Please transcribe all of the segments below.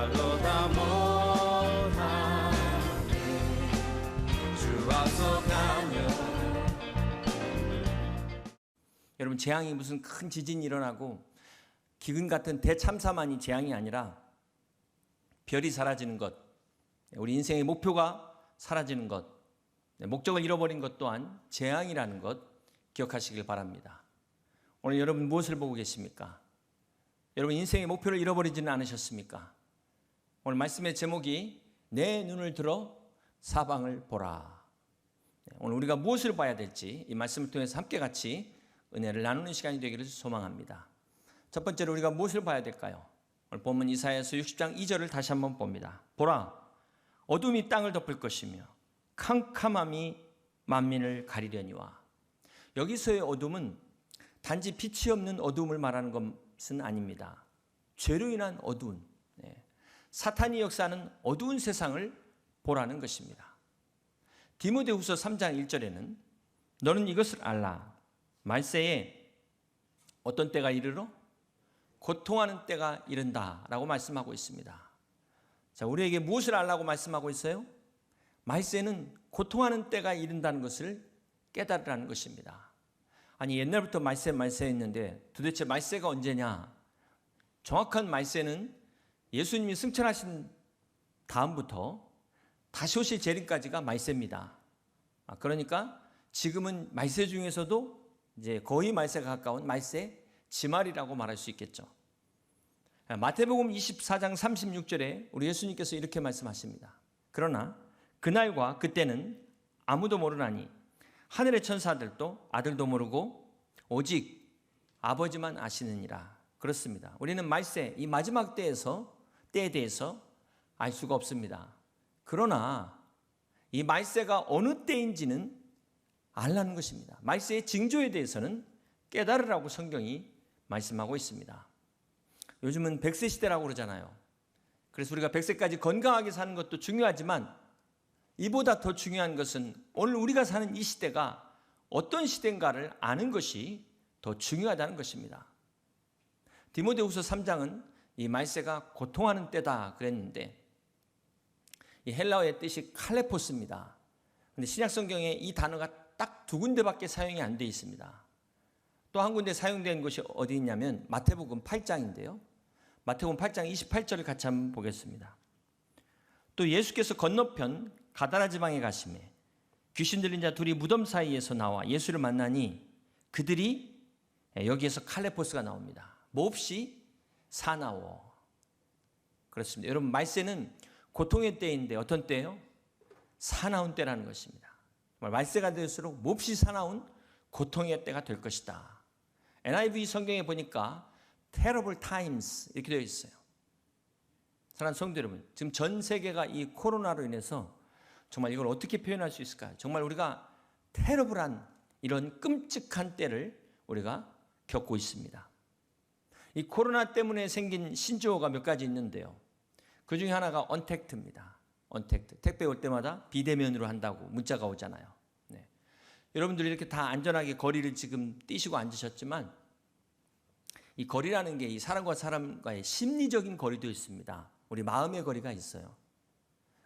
말로 다 못하네. 주 앞서가며. 여러분, 재앙이 무슨 큰 지진이 일어나고 기근 같은 대참사만이 재앙이 아니라 별이 사라지는 것, 우리 인생의 목표가 사라지는 것, 목적을 잃어버린 것 또한 재앙이라는 것 기억하시길 바랍니다. 오늘 여러분 무엇을 보고 계십니까? 여러분 인생의 목표를 잃어버리지는 않으셨습니까? 오늘 말씀의 제목이 내 눈을 들어 사방을 보라. 오늘 우리가 무엇을 봐야 될지 이 말씀을 통해서 함께 같이 은혜를 나누는 시간이 되기를 소망합니다. 첫 번째로 우리가 무엇을 봐야 될까요? 오늘 본문 이사야서 60장 2절을 다시 한번 봅니다. 보라, 어둠이 땅을 덮을 것이며 캄캄함이 만민을 가리려니와. 여기서의 어둠은 단지 빛이 없는 어둠을 말하는 것은 아닙니다. 죄로 인한 어두운, 사탄이 역사하는 어두운 세상을 보라는 것입니다. 디모데후서 3장 1절에는 너는 이것을 알라. 말세에 어떤 때가 이르러? 고통하는 때가 이른다라고 말씀하고 있습니다. 자, 우리에게 무엇을 알라고 말씀하고 있어요? 말세는 고통하는 때가 이른다는 것을 깨달으라는 것입니다. 아니, 옛날부터 말세 했는데 도대체 말세가 언제냐? 정확한 말세는 예수님이 승천하신 다음부터 다시 오실 재림까지가 말세입니다. 그러니까 지금은 말세 중에서도 이제 거의 말세가 가까운 말세 지말이라고 말할 수 있겠죠. 마태복음 24장 36절에 우리 예수님께서 이렇게 말씀하십니다. 그러나 그날과 그때는 아무도 모르나니 하늘의 천사들도 아들도 모르고 오직 아버지만 아시느니라. 그렇습니다. 우리는 말세, 이 마지막 때에 대해서 알 수가 없습니다. 그러나 이 말세가 어느 때인지는 알라는 것입니다. 말세의 징조에 대해서는 깨달으라고 성경이 말씀하고 있습니다. 요즘은 100세 시대라고 그러잖아요. 그래서 우리가 100세까지 건강하게 사는 것도 중요하지만 이보다 더 중요한 것은 오늘 우리가 사는 이 시대가 어떤 시대인가를 아는 것이 더 중요하다는 것입니다. 디모데후서 3장은 이 말세가 고통하는 때다 그랬는데 이 헬라어의 뜻이 칼레포스입니다. 그런데 신약성경에 이 단어가 딱 두 군데밖에 사용이 안 되어 있습니다. 또 한 군데 사용된 곳이 어디 있냐면 마태복음 8장인데요. 마태복음 8장 28절을 같이 한번 보겠습니다. 또 예수께서 건너편 가다라 지방에 가시매 귀신 들린 자 둘이 무덤 사이에서 나와 예수를 만나니 그들이, 여기에서 칼레포스가 나옵니다. 몹시 사나워. 그렇습니다. 여러분, 말세는 고통의 때인데 어떤 때예요? 사나운 때라는 것입니다. 말세가 될수록 몹시 사나운 고통의 때가 될 것이다. NIV 성경에 보니까 terrible times 이렇게 되어 있어요. 사랑하는 성도 여러분, 지금 전 세계가 이 코로나로 인해서 정말 이걸 어떻게 표현할 수 있을까요? 정말 우리가 terrible한 이런 끔찍한 때를 우리가 겪고 있습니다. 이 코로나 때문에 생긴 신조어가 몇 가지 있는데요. 그 중에 하나가 언택트입니다. 언택트. 택배 올 때마다 비대면으로 한다고 문자가 오잖아요. 네. 여러분들이 이렇게 다 안전하게 거리를 지금 띄시고 앉으셨지만 이 거리라는 게 이 사람과 사람과의 심리적인 거리도 있습니다. 우리 마음의 거리가 있어요.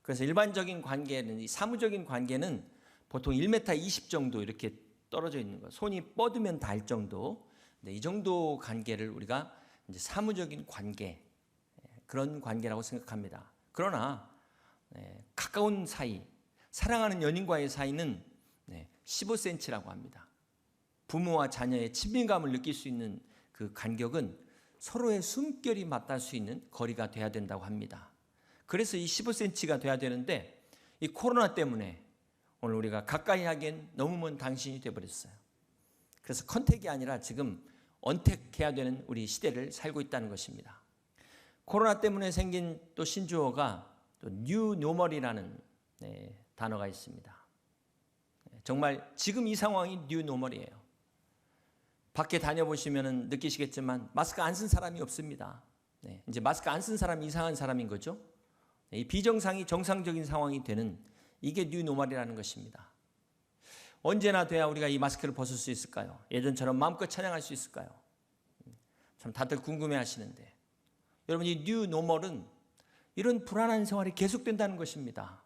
그래서 일반적인 관계는, 이 사무적인 관계는 보통 1m 20 정도 이렇게 떨어져 있는 거, 손이 뻗으면 닿을 정도, 이 정도 관계를 우리가 이제 사무적인 관계, 그런 관계라고 생각합니다. 그러나 가까운 사이, 사랑하는 연인과의 사이는 15cm라고 합니다. 부모와 자녀의 친밀감을 느낄 수 있는 그 간격은 서로의 숨결이 맞닿을 수 있는 거리가 돼야 된다고 합니다. 그래서 이 15cm가 돼야 되는데 이 코로나 때문에 오늘 우리가 가까이 하기엔 너무 먼 당신이 되어버렸어요. 그래서 컨택이 아니라 지금 언택해야 되는 우리 시대를 살고 있다는 것입니다. 코로나 때문에 생긴 또 신조어가 또 뉴 노멀이라는 단어가 있습니다. 정말 지금 이 상황이 뉴 노멀이에요. 밖에 다녀보시면 느끼시겠지만 마스크 안 쓴 사람이 없습니다. 이제 마스크 안 쓴 사람이 이상한 사람인 거죠. 이 비정상이 정상적인 상황이 되는 이게 뉴 노멀이라는 것입니다. 언제나 돼야 우리가 이 마스크를 벗을 수 있을까요? 예전처럼 마음껏 찬양할 수 있을까요? 참 다들 궁금해 하시는데 여러분, 이 뉴 노멀은 이런 불안한 생활이 계속된다는 것입니다.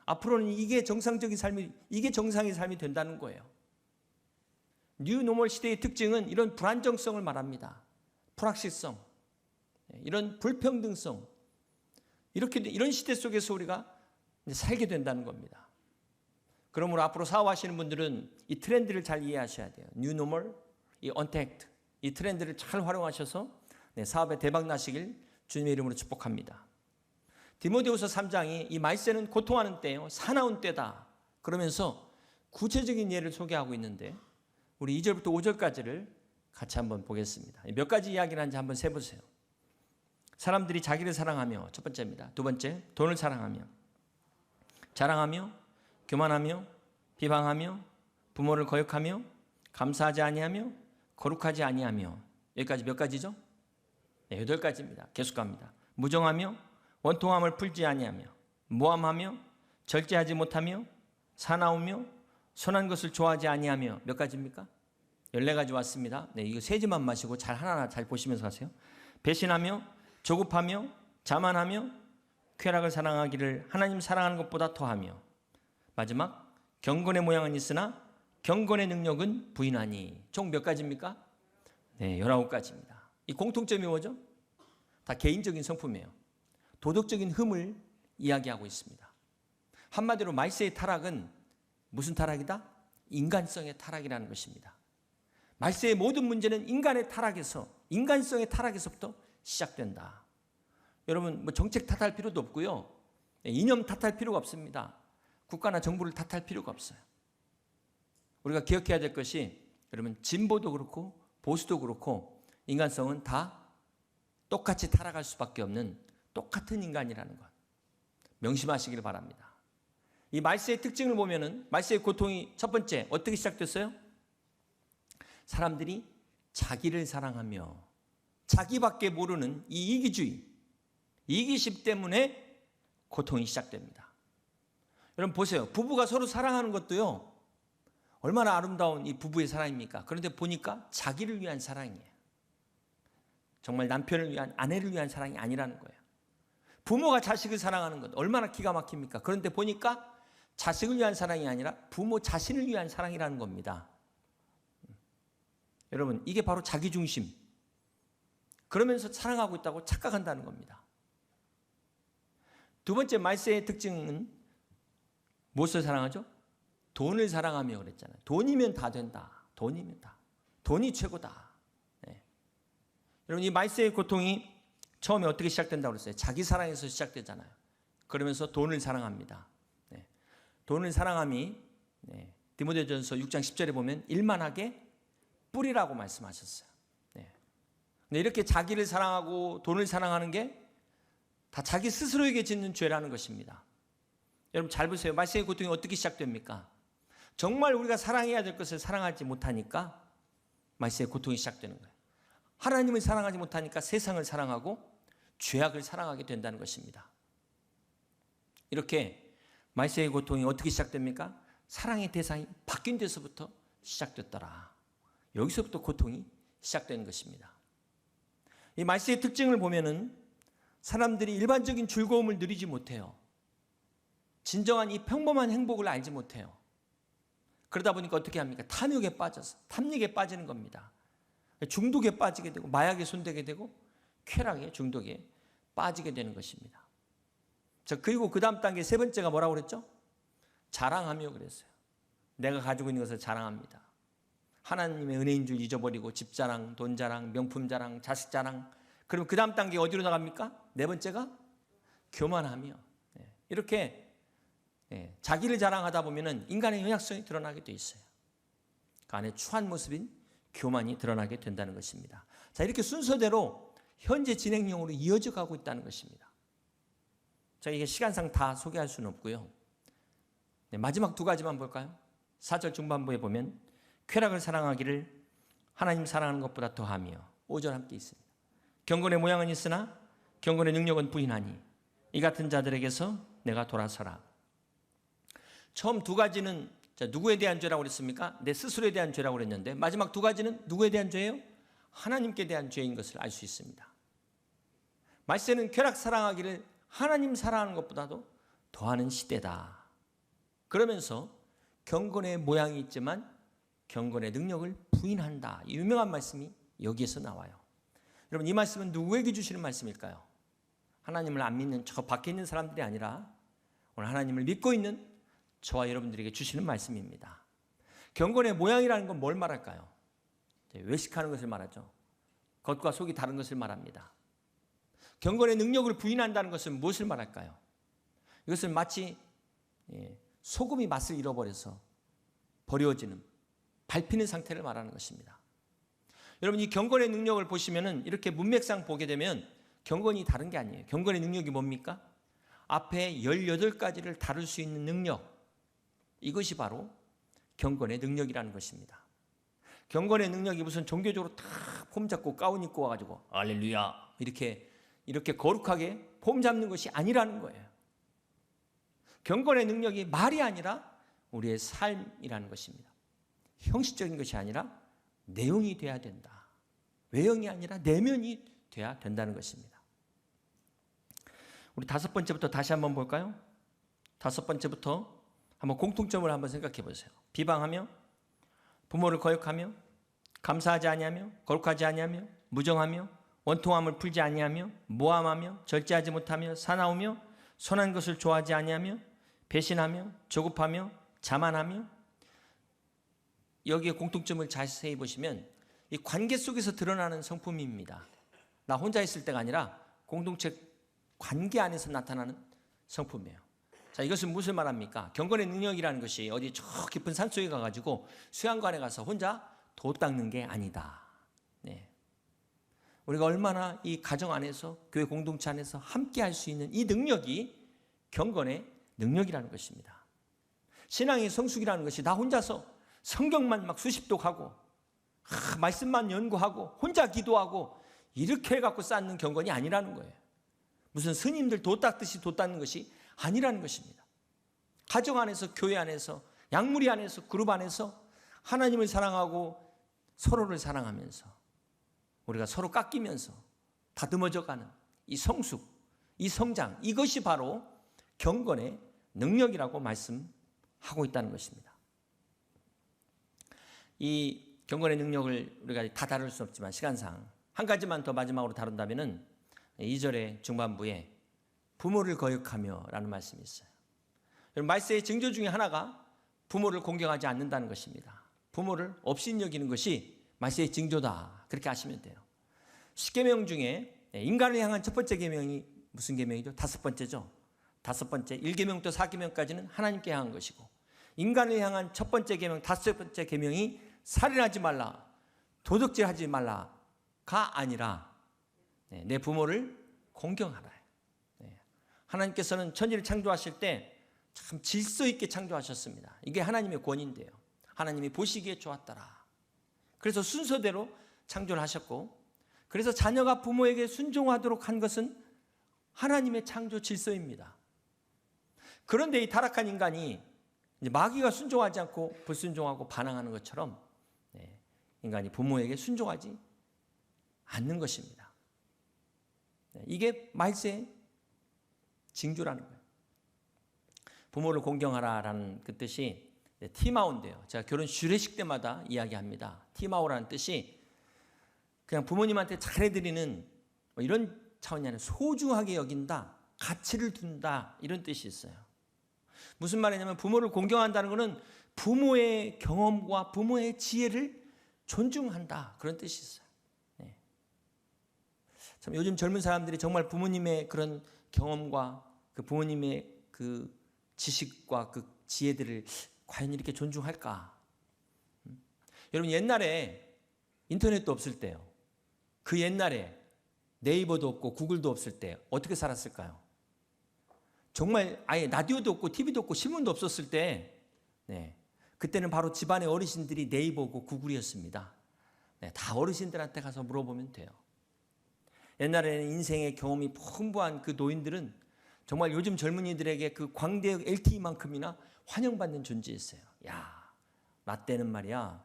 앞으로는 이게 정상적인 삶이, 이게 정상의 삶이 된다는 거예요. 뉴 노멀 시대의 특징은 이런 불안정성을 말합니다. 불확실성, 이런 불평등성, 이런 시대 속에서 우리가 살게 된다는 겁니다. 그러므로 앞으로 사업하시는 분들은 이 트렌드를 잘 이해하셔야 돼요. 뉴 노멀, 이 언택트, 이 트렌드를 잘 활용하셔서 사업에 대박 나시길 주님의 이름으로 축복합니다. 디모데후서 3장이 이 말세는 고통하는 때요, 사나운 때다 그러면서 구체적인 예를 소개하고 있는데, 우리 2절부터 5절까지를 같이 한번 보겠습니다. 몇 가지 이야기를 하는지 한번 세보세요. 사람들이 자기를 사랑하며, 첫 번째입니다. 두 번째, 돈을 사랑하며, 자랑하며, 교만하며, 비방하며, 부모를 거역하며, 감사하지 아니하며, 거룩하지 아니하며. 여기까지 몇 가지죠? 8가지입니다. 계속 갑니다. 무정하며, 원통함을 풀지 아니하며, 모함하며, 절제하지 못하며, 사나우며, 선한 것을 좋아하지 아니하며. 몇 가지입니까? 14가지 왔습니다. 이거 세지만 마시고 잘 하나하나 잘 보시면서 하세요. 배신하며, 조급하며, 자만하며, 쾌락을 사랑하기를 하나님 사랑하는 것보다 더하며. 마지막, 경건의 모양은 있으나 경건의 능력은 부인하니. 총 몇 가지입니까? 19가지입니다. 이 공통점이 뭐죠? 다 개인적인 성품이에요. 도덕적인 흠을 이야기하고 있습니다. 한마디로 말세의 타락은 무슨 타락이다? 인간성의 타락이라는 것입니다. 말세의 모든 문제는 인간의 타락에서, 인간성의 타락에서부터 시작된다. 여러분, 정책 탓할 필요도 없고요, 이념 탓할 필요가 없습니다. 국가나 정부를 탓할 필요가 없어요. 우리가 기억해야 될 것이, 여러분, 진보도 그렇고 보수도 그렇고 인간성은 다 똑같이 타락할 수밖에 없는 똑같은 인간이라는 것 명심하시길 바랍니다. 이 말세의 특징을 보면은, 말세의 고통이 첫 번째 어떻게 시작됐어요? 사람들이 자기를 사랑하며, 자기밖에 모르는 이 이기주의, 이기심 때문에 고통이 시작됩니다. 여러분 보세요. 부부가 서로 사랑하는 것도요, 얼마나 아름다운 이 부부의 사랑입니까? 그런데 보니까 자기를 위한 사랑이에요. 정말 남편을 위한, 아내를 위한 사랑이 아니라는 거예요. 부모가 자식을 사랑하는 것 얼마나 기가 막힙니까? 그런데 보니까 자식을 위한 사랑이 아니라 부모 자신을 위한 사랑이라는 겁니다. 여러분, 이게 바로 자기중심, 그러면서 사랑하고 있다고 착각한다는 겁니다. 두 번째 말세의 특징은 무엇을 사랑하죠? 돈을 사랑하며 그랬잖아요. 돈이면 다 된다. 돈이면 다. 돈이 최고다. 여러분, 이 말세의 고통이 처음에 어떻게 시작된다고 그랬어요? 자기 사랑에서 시작되잖아요. 그러면서 돈을 사랑합니다. 돈을 사랑함이, 디모데전서 6장 10절에 보면 일만하게 뿌리라고 말씀하셨어요. 근데 이렇게 자기를 사랑하고 돈을 사랑하는 게 다 자기 스스로에게 짓는 죄라는 것입니다. 여러분 잘 보세요. 말세의 고통이 어떻게 시작됩니까? 정말 우리가 사랑해야 될 것을 사랑하지 못하니까 말세의 고통이 시작되는 거예요. 하나님을 사랑하지 못하니까 세상을 사랑하고 죄악을 사랑하게 된다는 것입니다. 이렇게 말세의 고통이 어떻게 시작됩니까? 사랑의 대상이 바뀐 데서부터 시작됐더라. 여기서부터 고통이 시작되는 것입니다. 이 말세의 특징을 보면은 사람들이 일반적인 즐거움을 누리지 못해요. 진정한 이 평범한 행복을 알지 못해요. 그러다 보니까 어떻게 합니까? 탐욕에 빠져서, 탐닉에 빠지는 겁니다. 중독에 빠지게 되고, 마약에 손대게 되고, 쾌락에, 중독에 빠지게 되는 것입니다. 자, 그리고 그 다음 단계 세 번째가 뭐라고 그랬죠? 자랑하며 그랬어요. 내가 가지고 있는 것을 자랑합니다. 하나님의 은혜인 줄 잊어버리고 집 자랑, 돈 자랑, 명품 자랑, 자식 자랑. 그럼 그 다음 단계 어디로 나갑니까? 네 번째가 교만하며. 이렇게 자기를 자랑하다 보면 인간의 연약성이 드러나게 돼 있어요. 그 안에 추한 모습인 교만이 드러나게 된다는 것입니다. 자, 이렇게 순서대로 현재 진행형으로 이어져 가고 있다는 것입니다. 자, 이게 시간상 다 소개할 수는 없고요. 마지막 두 가지만 볼까요? 4절 중반부에 보면 쾌락을 사랑하기를 하나님 사랑하는 것보다 더하며. 5절 함께 있습니다. 경건의 모양은 있으나 경건의 능력은 부인하니 이 같은 자들에게서 내가 돌아서라. 처음 두 가지는 누구에 대한 죄라고 그랬습니까? 내 스스로에 대한 죄라고 그랬는데, 마지막 두 가지는 누구에 대한 죄예요? 하나님께 대한 죄인 것을 알 수 있습니다. 말세는 쾌락 사랑하기를 하나님 사랑하는 것보다도 더하는 시대다. 그러면서 경건의 모양이 있지만 경건의 능력을 부인한다. 이 유명한 말씀이 여기에서 나와요. 여러분, 이 말씀은 누구에게 주시는 말씀일까요? 하나님을 안 믿는 저 밖에 있는 사람들이 아니라 오늘 하나님을 믿고 있는 저와 여러분들에게 주시는 말씀입니다. 경건의 모양이라는 건 뭘 말할까요? 외식하는 것을 말하죠. 겉과 속이 다른 것을 말합니다. 경건의 능력을 부인한다는 것은 무엇을 말할까요? 이것은 마치 소금이 맛을 잃어버려서 버려지는, 밟히는 상태를 말하는 것입니다. 여러분, 이 경건의 능력을 보시면은 이렇게 문맥상 보게 되면 경건이 다른 게 아니에요. 경건의 능력이 뭡니까? 앞에 18가지를 다룰 수 있는 능력, 이것이 바로 경건의 능력이라는 것입니다. 경건의 능력이 무슨 종교적으로 다 폼 잡고 가운 입고 와가지고 할렐루야 이렇게 거룩하게 폼 잡는 것이 아니라는 거예요. 경건의 능력이 말이 아니라 우리의 삶이라는 것입니다. 형식적인 것이 아니라 내용이 돼야 된다. 외형이 아니라 내면이 돼야 된다는 것입니다. 우리 5번째부터 다시 한번 볼까요? 5번째부터 한번 공통점을 한번 생각해 보세요. 비방하며, 부모를 거역하며, 감사하지 아니하며, 거룩하지 아니하며, 무정하며, 원통함을 풀지 아니하며, 모함하며, 절제하지 못하며, 사나우며, 선한 것을 좋아하지 아니하며, 배신하며, 조급하며, 자만하며. 여기에 공통점을 자세히 보시면 이 관계 속에서 드러나는 성품입니다. 나 혼자 있을 때가 아니라 공동체 관계 안에서 나타나는 성품이에요. 자, 이것은 무엇을 말합니까? 경건의 능력이라는 것이 어디 저 깊은 산속에 가가지고 수양관에 가서 혼자 도 닦는 게 아니다. 네. 우리가 얼마나 이 가정 안에서, 교회 공동체 안에서 함께 할 수 있는 이 능력이 경건의 능력이라는 것입니다. 신앙의 성숙이라는 것이 나 혼자서 성경만 막 수십 독하고 말씀만 연구하고 혼자 기도하고 이렇게 해갖고 쌓는 경건이 아니라는 거예요. 무슨 스님들 도 닦듯이 도 닦는 것이 아니라는 것입니다. 가정 안에서, 교회 안에서, 양무리 안에서, 그룹 안에서 하나님을 사랑하고 서로를 사랑하면서 우리가 서로 깎이면서 다듬어져가는 이 성숙, 이 성장, 이것이 바로 경건의 능력이라고 말씀하고 있다는 것입니다. 이 경건의 능력을 우리가 다 다룰 수 없지만 시간상 한 가지만 더 마지막으로 다룬다면은 2절의 중반부에 부모를 거역하며 라는 말씀이 있어요. 말세의 징조 중에 하나가 부모를 공경하지 않는다는 것입니다. 부모를 업신여기는 것이 말세의 징조다. 그렇게 아시면 돼요. 10계명 중에 인간을 향한 첫 번째 계명이 무슨 계명이죠? 5번째죠. 5번째, 1계명부터 4계명까지는 하나님께 향한 것이고, 인간을 향한 첫 번째 계명, 5번째 계명이 살인하지 말라, 도둑질하지 말라가 아니라 내 부모를 공경하라. 하나님께서는 천지를 창조하실 때 참 질서 있게 창조하셨습니다. 이게 하나님의 권위인데요. 하나님이 보시기에 좋았더라. 그래서 순서대로 창조를 하셨고, 그래서 자녀가 부모에게 순종하도록 한 것은 하나님의 창조 질서입니다. 그런데 이 타락한 인간이 이제 마귀가 순종하지 않고 불순종하고 반항하는 것처럼 인간이 부모에게 순종하지 않는 것입니다. 이게 말세의 징조라는 거예요. 부모를 공경하라라는 그 뜻이 티마오인데요. 제가 결혼 주례식 때마다 이야기합니다. 티마오라는 뜻이 그냥 부모님한테 잘해드리는 뭐 이런 차원이 아니라 소중하게 여긴다, 가치를 둔다, 이런 뜻이 있어요. 무슨 말이냐면 부모를 공경한다는 것은 부모의 경험과 부모의 지혜를 존중한다, 그런 뜻이 있어요. 네. 참 요즘 젊은 사람들이 정말 부모님의 그런 경험과 그 부모님의 그 지식과 그 지혜들을 과연 이렇게 존중할까? 여러분, 옛날에 인터넷도 없을 때요. 그 옛날에 네이버도 없고 구글도 없을 때 어떻게 살았을까요? 정말 아예 라디오도 없고 TV도 없고 신문도 없었을 때, 그때는 바로 집안의 어르신들이 네이버고 구글이었습니다. 다 어르신들한테 가서 물어보면 돼요. 옛날에는 인생의 경험이 풍부한 그 노인들은 정말 요즘 젊은이들에게 그 광대역 LTE만큼이나 환영받는 존재였어요. 야, 나 때는 말이야,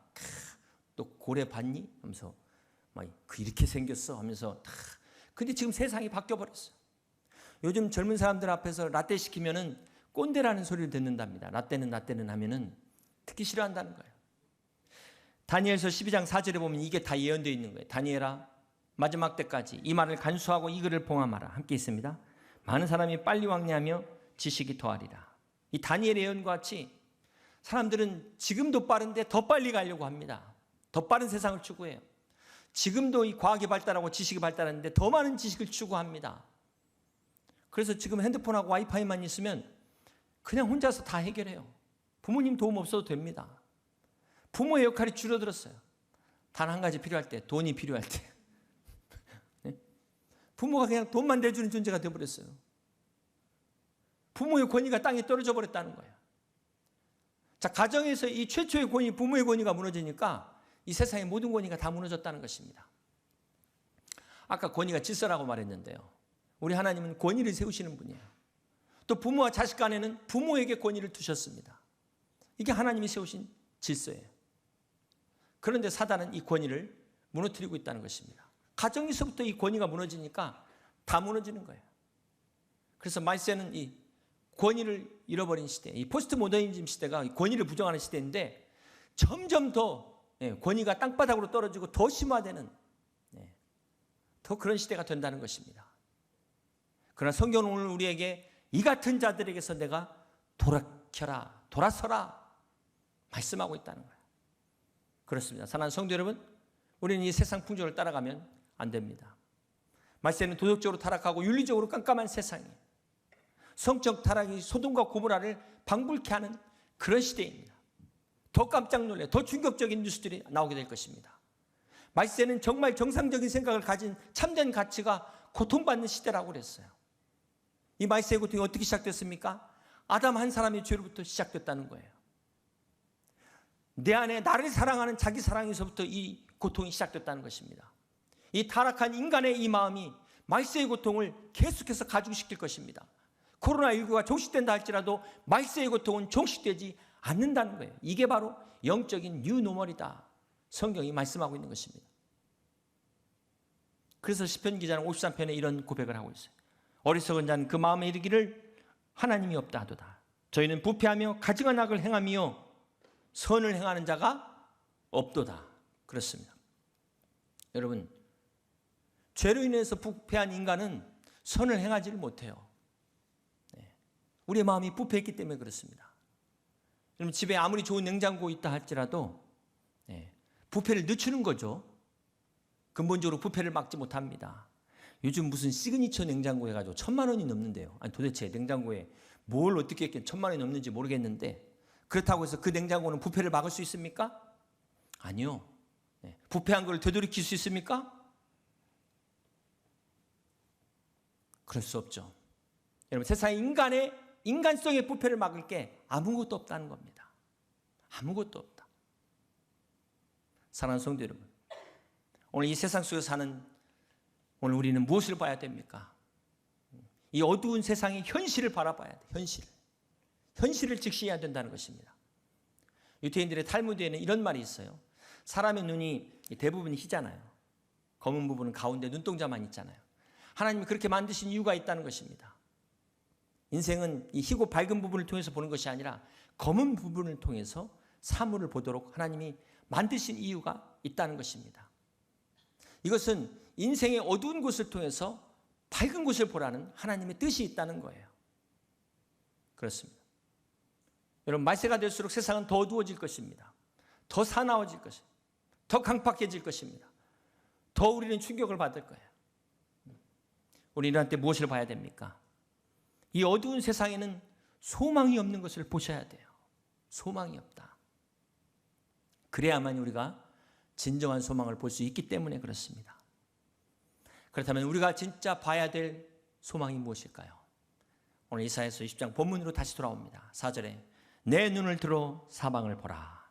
또 고래 봤니? 하면서 막 이렇게 생겼어 하면서 근데 지금 세상이 바뀌어 버렸어요. 요즘 젊은 사람들 앞에서 라떼 시키면은 꼰대라는 소리를 듣는답니다. 라떼는 하면은 듣기 싫어한다는 거예요. 다니엘서 12장 4절에 보면 이게 다 예언되어 있는 거예요. 다니엘아, 마지막 때까지 이 말을 간수하고 이 글을 봉함하라. 함께 있습니다. 많은 사람이 빨리 왕래하며 지식이 더하리라. 이 다니엘의 예언과 같이 사람들은 지금도 빠른데 더 빨리 가려고 합니다. 더 빠른 세상을 추구해요. 지금도 이 과학이 발달하고 지식이 발달하는데 더 많은 지식을 추구합니다. 그래서 지금 핸드폰하고 와이파이만 있으면 그냥 혼자서 다 해결해요. 부모님 도움 없어도 됩니다. 부모의 역할이 줄어들었어요. 단 한 가지 필요할 때, 돈이 필요할 때. 네? 부모가 그냥 돈만 내주는 존재가 되어버렸어요. 부모의 권위가 땅에 떨어져 버렸다는 거예요. 자, 가정에서 이 최초의 권위, 부모의 권위가 무너지니까 이 세상의 모든 권위가 다 무너졌다는 것입니다. 아까 권위가 질서라고 말했는데요. 우리 하나님은 권위를 세우시는 분이에요. 또 부모와 자식 간에는 부모에게 권위를 두셨습니다. 이게 하나님이 세우신 질서예요. 그런데 사단은 이 권위를 무너뜨리고 있다는 것입니다. 가정에서부터 이 권위가 무너지니까 다 무너지는 거예요. 그래서 말세는 이 권위를 잃어버린 시대, 이 포스트 모더니즘 시대가 권위를 부정하는 시대인데 점점 더 권위가 땅바닥으로 떨어지고 더 심화되는 더 그런 시대가 된다는 것입니다. 그러나 성경은 오늘 우리에게 이 같은 자들에게서 내가 돌아켜라, 돌아서라 말씀하고 있다는 거예요. 그렇습니다. 사랑하는 성도 여러분, 우리는 이 세상 풍조를 따라가면 안 됩니다. 말세는 도덕적으로 타락하고 윤리적으로 깜깜한 세상이에요. 성적 타락이 소돔과 고모라를 방불케 하는 그런 시대입니다. 더 깜짝 놀래, 더 충격적인 뉴스들이 나오게 될 것입니다. 말세는 정말 정상적인 생각을 가진 참된 가치가 고통받는 시대라고 그랬어요. 이 말세의 고통이 어떻게 시작됐습니까? 아담 한 사람의 죄로부터 시작됐다는 거예요. 내 안에 나를 사랑하는 자기 사랑에서부터 이 고통이 시작됐다는 것입니다. 이 타락한 인간의 이 마음이 말세의 고통을 계속해서 가중시킬 것입니다. 코로나19가 종식된다 할지라도 말세의 고통은 종식되지 않는다는 거예요. 이게 바로 영적인 뉴노멀이다. 성경이 말씀하고 있는 것입니다. 그래서 시편 기자는 53편에 이런 고백을 하고 있어요. 어리석은 자는 그 마음에 이르기를 하나님이 없다 하도다. 저희는 부패하며 가증한 악을 행하며 선을 행하는 자가 없도다. 그렇습니다. 여러분, 죄로 인해서 부패한 인간은 선을 행하지를 못해요. 우리의 마음이 부패했기 때문에 그렇습니다. 여러분, 집에 아무리 좋은 냉장고 있다 할지라도 부패를 늦추는 거죠. 근본적으로 부패를 막지 못합니다. 요즘 무슨 시그니처 냉장고 해가지고 1,000만 원이 넘는데요. 아니 도대체 냉장고에 뭘 어떻게 했겠 1,000만 원이 넘는지 모르겠는데 그렇다고 해서 그 냉장고는 부패를 막을 수 있습니까? 아니요. 부패한 걸 되돌이킬 수 있습니까? 그럴 수 없죠. 여러분, 세상에 인간성의 부패를 막을 게 아무것도 없다는 겁니다. 아무것도 없다. 사랑하는 성도 여러분, 오늘 이 세상 속에서 사는 오늘 우리는 무엇을 봐야 됩니까? 이 어두운 세상의 현실을 바라봐야 돼. 현실을 직시해야 된다는 것입니다. 유태인들의 탈무드에는 이런 말이 있어요. 사람의 눈이 대부분 희잖아요. 검은 부분은 가운데 눈동자만 있잖아요. 하나님이 그렇게 만드신 이유가 있다는 것입니다. 인생은 이 희고 밝은 부분을 통해서 보는 것이 아니라 검은 부분을 통해서 사물을 보도록 하나님이 만드신 이유가 있다는 것입니다. 이것은 인생의 어두운 곳을 통해서 밝은 곳을 보라는 하나님의 뜻이 있다는 거예요. 그렇습니다. 여러분, 말세가 될수록 세상은 더 어두워질 것입니다. 더 사나워질 것입니다. 더 강팍해질 것입니다. 더 우리는 충격을 받을 거예요. 우리는 이런 때 무엇을 봐야 됩니까? 이 어두운 세상에는 소망이 없는 것을 보셔야 돼요. 소망이 없다. 그래야만 우리가 진정한 소망을 볼 수 있기 때문에 그렇습니다. 그렇다면 우리가 진짜 봐야 될 소망이 무엇일까요? 오늘 이사야서 20장 본문으로 다시 돌아옵니다. 4절에 내 눈을 들어 사방을 보라.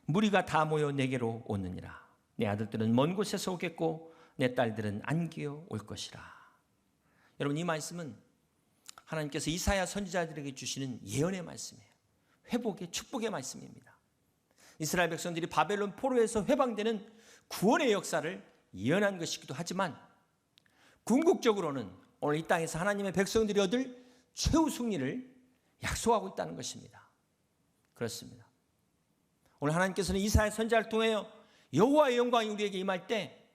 무리가 다 모여 내게로 오느니라. 내 아들들은 먼 곳에서 오겠고 내 딸들은 안기어 올 것이라. 여러분, 이 말씀은 하나님께서 이사야 선지자들에게 주시는 예언의 말씀이에요. 회복의 축복의 말씀입니다. 이스라엘 백성들이 바벨론 포로에서 회방되는 구원의 역사를 예언한 것이기도 하지만 궁극적으로는 오늘 이 땅에서 하나님의 백성들이 얻을 최후 승리를 약속하고 있다는 것입니다. 그렇습니다. 오늘 하나님께서는 이사야 선지자를 통하여 여호와의 영광이 우리에게 임할 때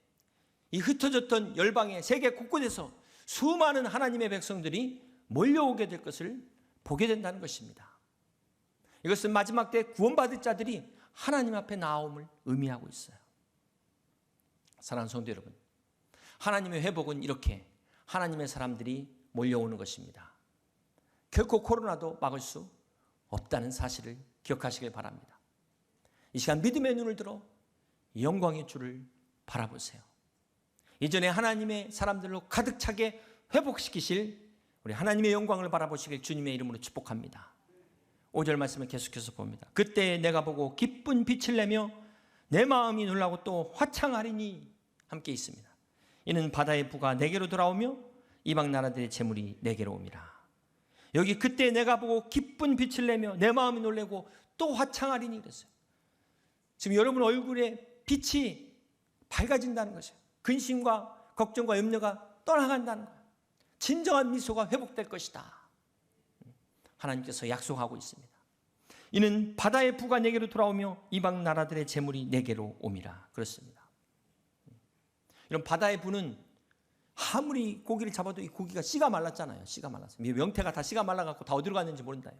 이 흩어졌던 열방의 세계 곳곳에서 수많은 하나님의 백성들이 몰려오게 될 것을 보게 된다는 것입니다. 이것은 마지막 때 구원받을 자들이 하나님 앞에 나옴을 의미하고 있어요. 사랑하는 성도 여러분, 하나님의 회복은 이렇게 하나님의 사람들이 몰려오는 것입니다. 결코 코로나도 막을 수 없다는 사실을 기억하시길 바랍니다. 이 시간 믿음의 눈을 들어 영광의 주를 바라보세요. 이전에 하나님의 사람들로 가득 차게 회복시키실 우리 하나님의 영광을 바라보시길 주님의 이름으로 축복합니다. 5절 말씀을 계속해서 봅니다. 그때 내가 보고 기쁜 빛을 내며 내 마음이 놀라고 또 화창하리니 함께 있습니다. 이는 바다의 부가 내게로 돌아오며 이방 나라들의 재물이 내게로 옵니다. 여기 그때 내가 보고 기쁜 빛을 내며 내 마음이 놀라고 또 화창하리니 그랬어요. 지금 여러분 얼굴에 빛이 밝아진다는 것이에요. 근심과 걱정과 염려가 떠나간다는 거예요. 진정한 미소가 회복될 것이다. 하나님께서 약속하고 있습니다. 이는 바다의 부가 내게로 돌아오며 이방 나라들의 재물이 내게로 옴이라. 그렇습니다. 이런 바다의 부는 아무리 고기를 잡아도 이 고기가 씨가 말랐잖아요. 씨가 말랐어요. 명태가 다 씨가 말라갖고 다 어디로 갔는지 모른다.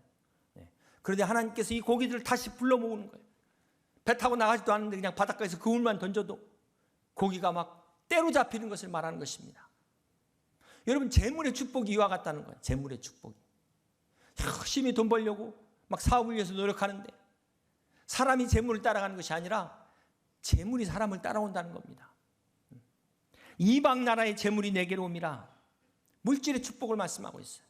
그런데 하나님께서 이 고기들을 다시 불러 모으는 거예요. 배 타고 나가지도 않는데 그냥 바닷가에서 그물만 던져도 고기가 막 때로 잡히는 것을 말하는 것입니다. 여러분, 재물의 축복이 이와 같다는 거예요. 재물의 축복이. 열심히 돈 벌려고 막 사업을 위해서 노력하는데 사람이 재물을 따라가는 것이 아니라 재물이 사람을 따라온다는 겁니다. 이방 나라의 재물이 내게로 옴이라. 물질의 축복을 말씀하고 있어요.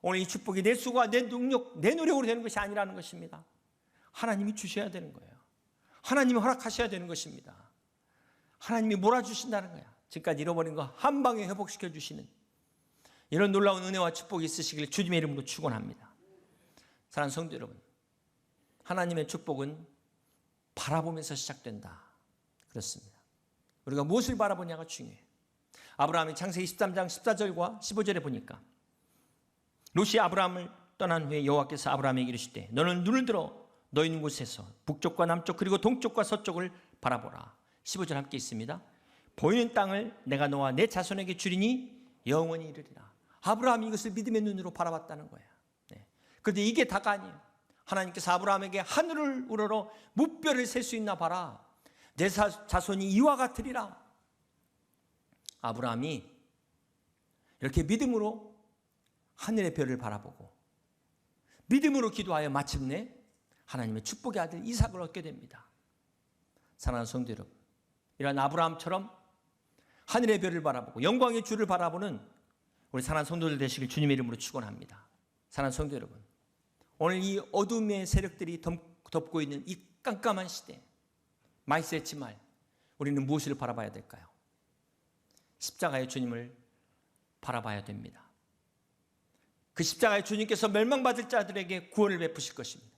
오늘 이 축복이 내 수고와 내 능력, 내 노력으로 되는 것이 아니라는 것입니다. 하나님이 주셔야 되는 거예요. 하나님이 허락하셔야 되는 것입니다. 하나님이 몰아주신다는 거야. 지금까지 잃어버린 거 한 방에 회복시켜 주시는 이런 놀라운 은혜와 축복이 있으시길 주님의 이름으로 축원합니다. 사랑하는 성도 여러분, 하나님의 축복은 바라보면서 시작된다. 그렇습니다. 우리가 무엇을 바라보냐가 중요해요. 아브라함이 창세기 13장 14절과 15절에 보니까 롯이 아브라함을 떠난 후에 여호와께서 아브라함에게 이르시되 너는 눈을 들어 너 있는 곳에서 북쪽과 남쪽 그리고 동쪽과 서쪽을 바라보라. 15절 함께 있습니다. 보이는 땅을 내가 너와 내 자손에게 주리니 영원히 이르리라. 아브라함이 이것을 믿음의 눈으로 바라봤다는 거예요. 그런데 이게 다가 아니에요. 하나님께서 아브라함에게 하늘을 우러러 무별을 셀 수 있나 봐라. 내 자손이 이와 같으리라. 아브라함이 이렇게 믿음으로 하늘의 별을 바라보고 믿음으로 기도하여 마침내 하나님의 축복의 아들 이삭을 얻게 됩니다. 사랑하는 성도 여러분, 이런 아브라함처럼 하늘의 별을 바라보고 영광의 주를 바라보는 우리 사랑하는 성도들 되시길 주님의 이름으로 축원합니다. 사랑하는 성도 여러분, 오늘 이 어둠의 세력들이 덮고 있는 이 깜깜한 시대, 마이스의 말, 우리는 무엇을 바라봐야 될까요? 십자가의 주님을 바라봐야 됩니다. 그 십자가의 주님께서 멸망받을 자들에게 구원을 베푸실 것입니다.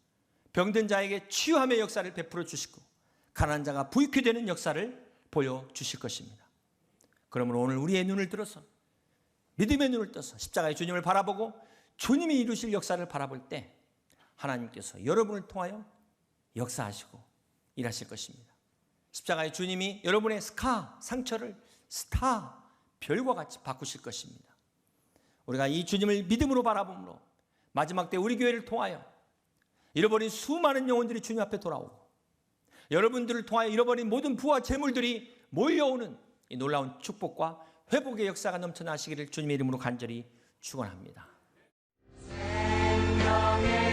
병든 자에게 치유함의 역사를 베풀어 주시고 가난한 자가 부유케 되는 역사를 보여주실 것입니다. 그러므로 오늘 우리의 눈을 들어서 믿음의 눈을 떠서 십자가의 주님을 바라보고 주님이 이루실 역사를 바라볼 때 하나님께서 여러분을 통하여 역사하시고 일하실 것입니다. 십자가의 주님이 여러분의 상처를 스타, 별과 같이 바꾸실 것입니다. 우리가 이 주님을 믿음으로 바라봄으로 마지막 때 우리 교회를 통하여 잃어버린 수많은 영혼들이 주님 앞에 돌아오고 여러분들을 통하여 잃어버린 모든 부와 재물들이 몰려오는 이 놀라운 축복과 회복의 역사가 넘쳐나시기를 주님의 이름으로 간절히 축원합니다. 생명의